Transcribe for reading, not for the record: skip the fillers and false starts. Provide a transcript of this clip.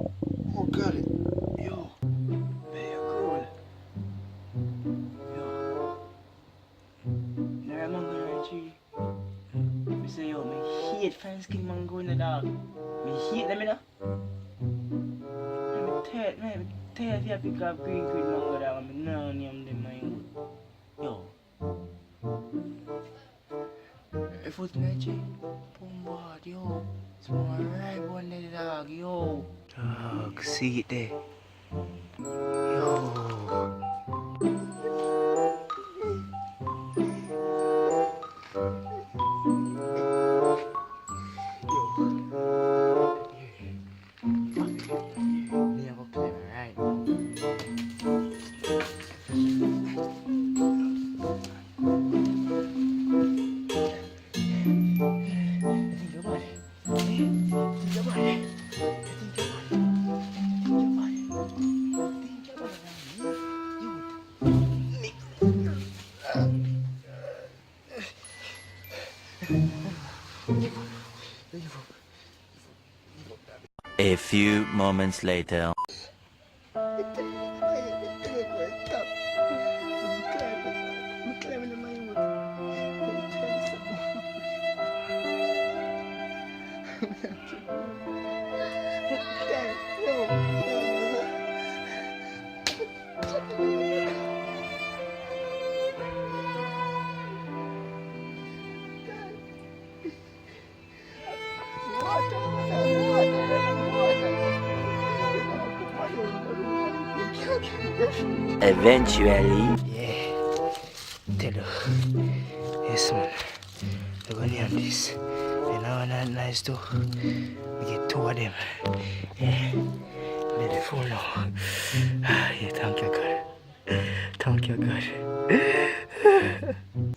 Oh, got it. Yo, very cool. Yo, now mango tree. Me say yo, me hate fine skin mango in the dog. Me hate them, you know. Me tell if you pick up green mango dog, me no name them my own. Yo. If it's magic, boom board, yo. It's my right one there, dog, yo. Dog, see it there. Yo. A few moments later. Eventually. Yeah, tell her. Yes, man. We're gonna name this. You know, not nice too. We get two of them. Yeah, let it fall now. Yeah, thank you, God. Thank you, God.